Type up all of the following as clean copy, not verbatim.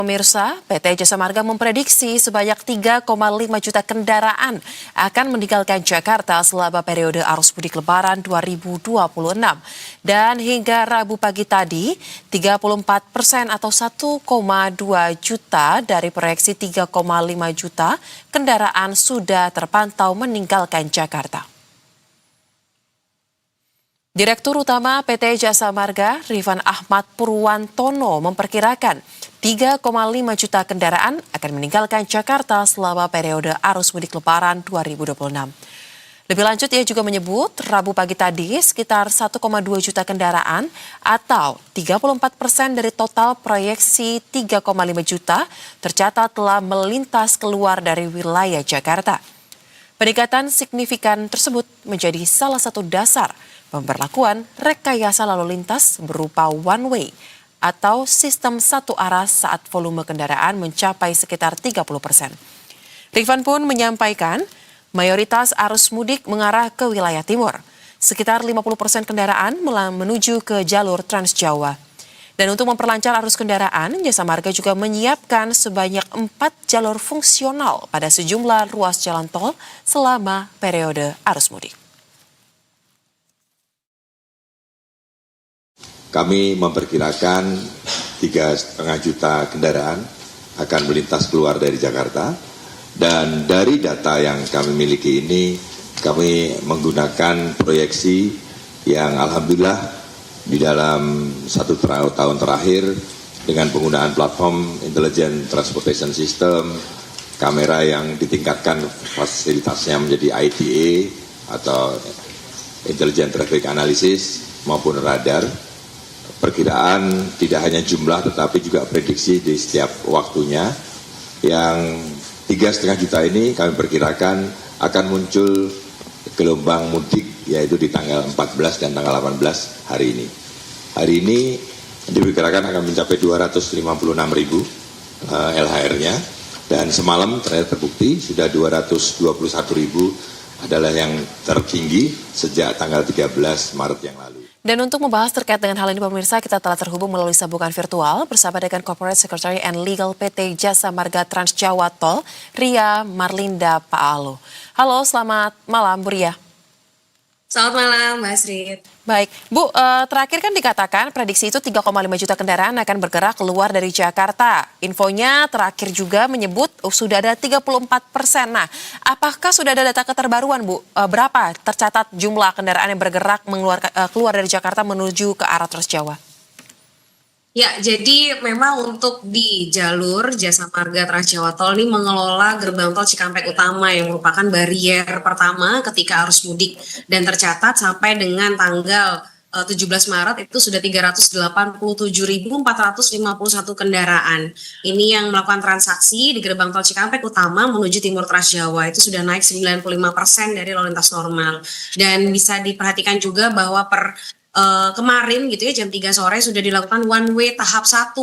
Pemirsa, PT Jasa Marga memprediksi sebanyak 3,5 juta kendaraan akan meninggalkan Jakarta selama periode arus mudik Lebaran 2026. Dan hingga Rabu pagi tadi, 34% atau 1,2 juta dari proyeksi 3,5 juta kendaraan sudah terpantau meninggalkan Jakarta. Direktur Utama PT Jasa Marga, Rifan Ahmad Purwantono memperkirakan 3,5 juta kendaraan akan meninggalkan Jakarta selama periode arus mudik Lebaran 2026. Lebih lanjut, ia juga menyebut Rabu pagi tadi sekitar 1,2 juta kendaraan atau 34% dari total proyeksi 3,5 juta tercatat telah melintas keluar dari wilayah Jakarta. Peningkatan signifikan tersebut menjadi salah satu dasar pemberlakuan rekayasa lalu lintas berupa one way atau sistem satu arah saat volume kendaraan mencapai sekitar 30%. Rifan pun menyampaikan mayoritas arus mudik mengarah ke wilayah timur. Sekitar 50% kendaraan menuju ke jalur Trans Jawa. Dan untuk memperlancar arus kendaraan, Jasa Marga juga menyiapkan sebanyak 4 jalur fungsional pada sejumlah ruas jalan tol selama periode arus mudik. Kami memperkirakan 3,5 juta kendaraan akan melintas keluar dari Jakarta. Dan dari data yang kami miliki ini, kami menggunakan proyeksi yang alhamdulillah di dalam 1 tahun terakhir dengan penggunaan platform Intelligent Transportation System, kamera yang ditingkatkan fasilitasnya menjadi ITA atau Intelligent Traffic Analysis maupun radar. Perkiraan tidak hanya jumlah tetapi juga prediksi di setiap waktunya. Yang 3,5 juta ini kami perkirakan akan muncul gelombang mudik yaitu di tanggal 14 dan tanggal 18 hari ini. Hari ini diperkirakan akan mencapai 256 ribu LHR-nya dan semalam ternyata terbukti sudah 221 ribu adalah yang tertinggi sejak tanggal 13 Maret yang lalu. Dan untuk membahas terkait dengan hal ini pemirsa, kita telah terhubung melalui sambungan virtual bersama dengan Corporate Secretary and Legal PT Jasa Marga Trans Jawa Tol, Ria Marlinda Paalo. Halo, selamat malam Bu Ria. Selamat malam, Mbak Astrid. Baik, Bu, terakhir kan dikatakan prediksi itu 3,5 juta kendaraan akan bergerak keluar dari Jakarta. Infonya terakhir juga menyebut sudah ada 34%. Nah, apakah sudah ada data keterbaruan, Bu? Berapa tercatat jumlah kendaraan yang bergerak keluar dari Jakarta menuju ke arah Trans Jawa? Ya, jadi memang untuk di jalur Jasa Marga Trans Jawa Tol ini mengelola gerbang tol Cikampek Utama yang merupakan barier pertama ketika arus mudik dan tercatat sampai dengan tanggal 17 Maret itu sudah 387.451 kendaraan. Ini yang melakukan transaksi di gerbang tol Cikampek Utama menuju timur Trans Jawa itu sudah naik 95% dari lalu lintas normal. Dan bisa diperhatikan juga bahwa kemarin gitu ya jam 3 sore sudah dilakukan one way tahap 1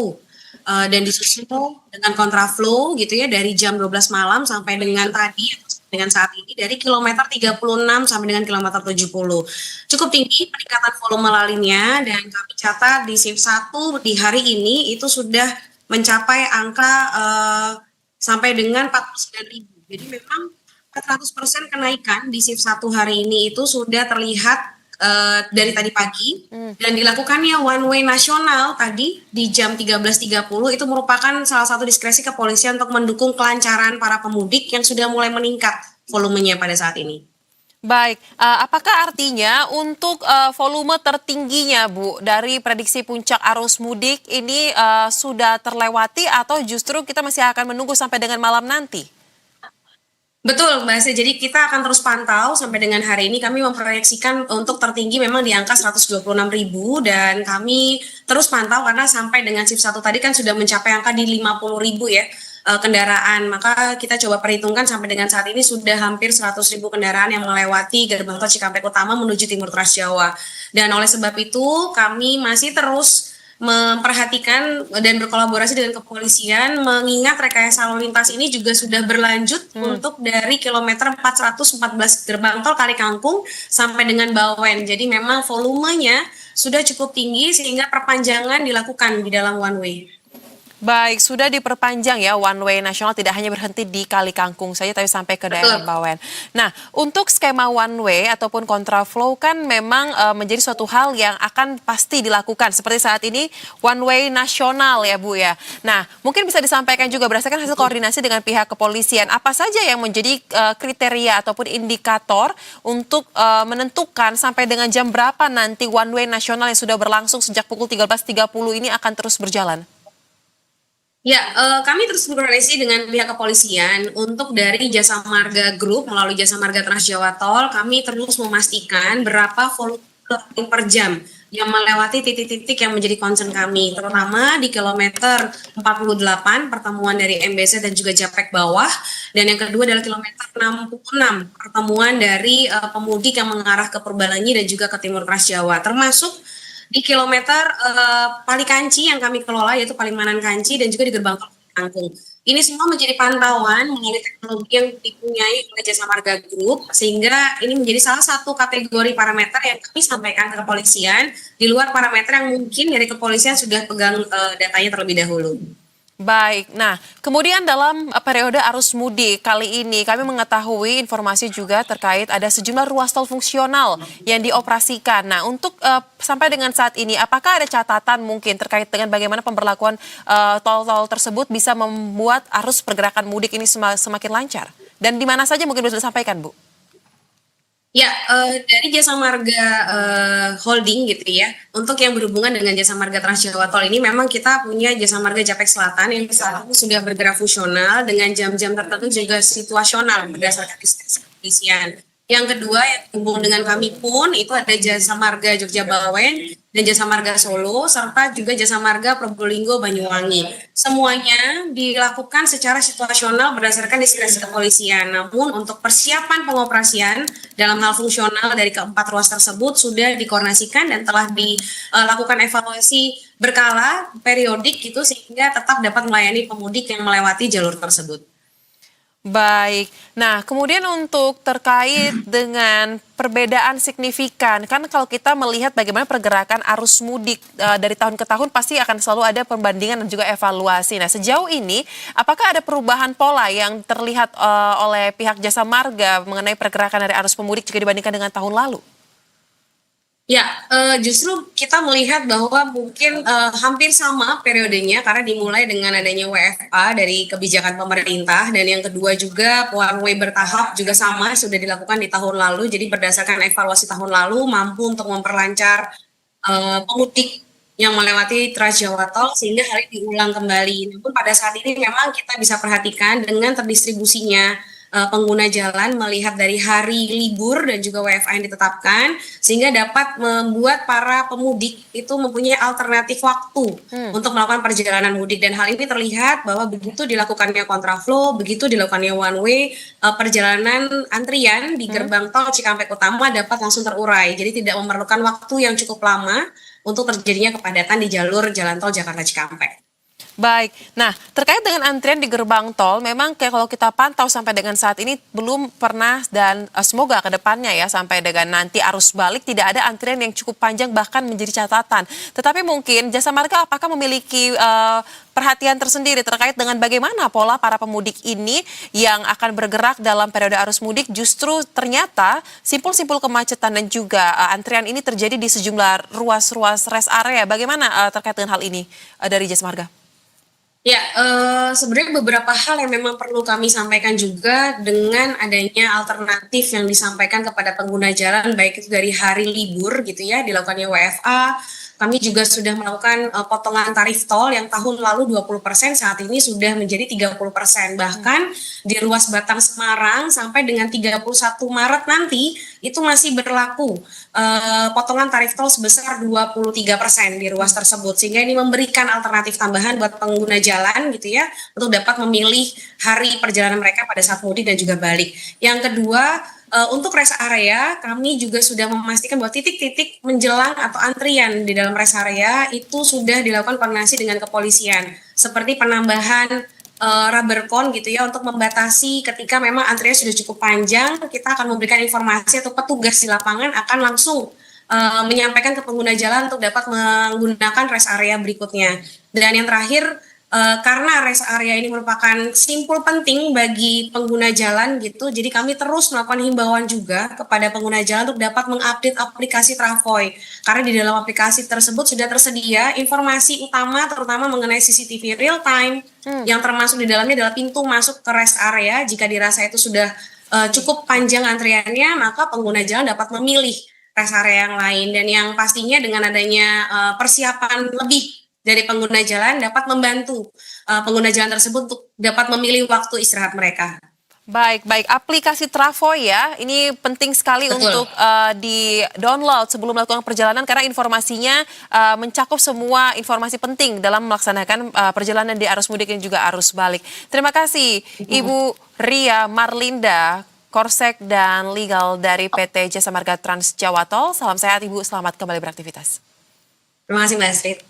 dan disusul dengan kontraflow gitu ya dari jam 12 malam sampai dengan tadi dengan saat ini dari kilometer 36 sampai dengan kilometer 70. Cukup tinggi peningkatan volume lalinnya dan kami catat di shift 1 di hari ini itu sudah mencapai angka sampai dengan 49.000. Jadi memang 400% kenaikan di shift 1 hari ini itu sudah terlihat dari tadi pagi dan dilakukannya one way nasional tadi di jam 13.30 itu merupakan salah satu diskresi kepolisian untuk mendukung kelancaran para pemudik yang sudah mulai meningkat volumenya pada saat ini. Baik, apakah artinya untuk volume tertingginya Bu dari prediksi puncak arus mudik ini sudah terlewati atau justru kita masih akan menunggu sampai dengan malam nanti? Betul Mbak Ase, jadi kita akan terus pantau sampai dengan hari ini kami memproyeksikan untuk tertinggi memang di angka 126.000 dan kami terus pantau karena sampai dengan shift 1 tadi kan sudah mencapai angka di 50.000 ya kendaraan, maka kita coba perhitungkan sampai dengan saat ini sudah hampir 100.000 kendaraan yang melewati gerbang tol Cikampek Utama menuju timur Trans Jawa dan oleh sebab itu kami masih terus memperhatikan dan berkolaborasi dengan kepolisian mengingat rekayasa lalu lintas ini juga sudah berlanjut untuk dari kilometer 414 gerbang tol Kali Kangkung sampai dengan Bawen. Jadi memang volumenya sudah cukup tinggi sehingga perpanjangan dilakukan di dalam one way. Baik, sudah diperpanjang ya one way nasional tidak hanya berhenti di Kali Kangkung saja tapi sampai ke daerah Betul. Bawen. Nah, untuk skema one way ataupun kontraflow kan memang menjadi suatu hal yang akan pasti dilakukan. Seperti saat ini one way nasional ya Bu ya. Nah, mungkin bisa disampaikan juga berdasarkan hasil koordinasi dengan pihak kepolisian, apa saja yang menjadi kriteria ataupun indikator untuk menentukan sampai dengan jam berapa nanti one way nasional yang sudah berlangsung sejak pukul 13.30 ini akan terus berjalan? Ya, kami terus berkoordinasi dengan pihak kepolisian untuk dari Jasa Marga Group melalui Jasa Marga Trans Jawa Tol, kami terus memastikan berapa volume per jam yang melewati titik-titik yang menjadi concern kami, terutama di kilometer 48 pertemuan dari MBZ dan juga Japek bawah, dan yang kedua adalah kilometer 66 pertemuan dari pemudik yang mengarah ke Purbalenyi dan juga ke timur Trans Jawa, termasuk di kilometer Palikanci yang kami kelola yaitu Palimanan Kanci dan juga di gerbang tol Kangkung. Ini semua menjadi pantauan melalui teknologi yang dipunyai oleh Jasa Marga Group sehingga ini menjadi salah satu kategori parameter yang kami sampaikan ke kepolisian di luar parameter yang mungkin dari kepolisian sudah pegang datanya terlebih dahulu. Baik, nah kemudian dalam periode arus mudik kali ini kami mengetahui informasi juga terkait ada sejumlah ruas tol fungsional yang dioperasikan. Nah untuk sampai dengan saat ini apakah ada catatan mungkin terkait dengan bagaimana pemberlakuan tol-tol tersebut bisa membuat arus pergerakan mudik ini semakin lancar? Dan di mana saja mungkin bisa disampaikan Bu? Ya, dari Jasa Marga Holding gitu ya, untuk yang berhubungan dengan Jasa Marga Trans Jawa Tol ini memang kita punya Jasa Marga Japek Selatan yang saat ini sudah bergerak fungsional dengan jam-jam tertentu juga situasional berdasarkan instruksi kepolisian. Yang kedua yang terhubung dengan kami pun itu ada Jasa Marga Jogja Bawen dan Jasa Marga Solo serta juga Jasa Marga Probolinggo Banyuwangi. Semuanya dilakukan secara situasional berdasarkan diskresi kepolisian. Namun untuk persiapan pengoperasian dalam hal fungsional dari keempat ruas tersebut sudah dikoordinasikan dan telah dilakukan evaluasi berkala periodik gitu sehingga tetap dapat melayani pemudik yang melewati jalur tersebut. Baik, nah kemudian untuk terkait dengan perbedaan signifikan, kan kalau kita melihat bagaimana pergerakan arus mudik dari tahun ke tahun pasti akan selalu ada perbandingan dan juga evaluasi. Nah sejauh ini apakah ada perubahan pola yang terlihat oleh pihak Jasa Marga mengenai pergerakan dari arus pemudik jika dibandingkan dengan tahun lalu? Ya, justru kita melihat bahwa mungkin hampir sama periodenya karena dimulai dengan adanya WFA dari kebijakan pemerintah dan yang kedua juga one way bertahap juga sama sudah dilakukan di tahun lalu. Jadi berdasarkan evaluasi tahun lalu mampu untuk memperlancar pemudik yang melewati Trans Jawa Tol sehingga hal ini diulang kembali. Namun pada saat ini memang kita bisa perhatikan dengan terdistribusinya pengguna jalan melihat dari hari libur dan juga WFA yang ditetapkan sehingga dapat membuat para pemudik itu mempunyai alternatif waktu untuk melakukan perjalanan mudik dan hal ini terlihat bahwa begitu dilakukannya kontraflow, begitu dilakukannya one way, perjalanan antrian di gerbang tol Cikampek Utama dapat langsung terurai jadi tidak memerlukan waktu yang cukup lama untuk terjadinya kepadatan di jalur jalan tol Jakarta Cikampek. Baik, nah terkait dengan antrian di gerbang tol, memang kayak kalau kita pantau sampai dengan saat ini belum pernah dan semoga ke depannya ya sampai dengan nanti arus balik tidak ada antrian yang cukup panjang bahkan menjadi catatan. Tetapi mungkin Jasa Marga apakah memiliki perhatian tersendiri terkait dengan bagaimana pola para pemudik ini yang akan bergerak dalam periode arus mudik justru ternyata simpul-simpul kemacetan dan juga antrian ini terjadi di sejumlah ruas-ruas rest area. Bagaimana terkait dengan hal ini dari Jasa Marga? Ya, sebenarnya beberapa hal yang memang perlu kami sampaikan juga dengan adanya alternatif yang disampaikan kepada pengguna jalan, baik itu dari hari libur gitu ya, dilakukannya WFA, kami juga sudah melakukan potongan tarif tol yang tahun lalu 20%, saat ini sudah menjadi 30%. Bahkan di ruas Batang Semarang sampai dengan 31 Maret nanti itu masih berlaku potongan tarif tol sebesar 23% di ruas tersebut. Sehingga ini memberikan alternatif tambahan buat pengguna jalan gitu ya untuk dapat memilih hari perjalanan mereka pada saat mudik dan juga balik. Yang kedua, untuk rest area, kami juga sudah memastikan bahwa titik-titik menjelang atau antrian di dalam rest area itu sudah dilakukan koordinasi dengan kepolisian, seperti penambahan rubber cone gitu ya untuk membatasi ketika memang antrian sudah cukup panjang, kita akan memberikan informasi atau petugas di lapangan akan langsung menyampaikan ke pengguna jalan untuk dapat menggunakan rest area berikutnya. Dan yang terakhir, karena rest area ini merupakan simpul penting bagi pengguna jalan gitu, jadi kami terus melakukan himbauan juga kepada pengguna jalan untuk dapat mengupdate aplikasi Travoy. Karena di dalam aplikasi tersebut sudah tersedia informasi utama terutama mengenai CCTV real time, yang termasuk di dalamnya adalah pintu masuk ke rest area. Jika dirasa itu sudah cukup panjang antriannya, maka pengguna jalan dapat memilih rest area yang lain, dan yang pastinya dengan adanya persiapan lebih dari pengguna jalan dapat membantu pengguna jalan tersebut untuk dapat memilih waktu istirahat mereka. Baik, baik. Aplikasi Travoy ya, ini penting sekali Betul. untuk di-download sebelum melakukan perjalanan karena informasinya mencakup semua informasi penting dalam melaksanakan perjalanan di arus mudik dan juga arus balik. Terima kasih Ibu Ria Marlinda, Korsek dan Legal dari PT Jasa Marga Trans Jawa Tol. Salam sehat Ibu, selamat kembali beraktivitas. Terima kasih Mbak Astrid.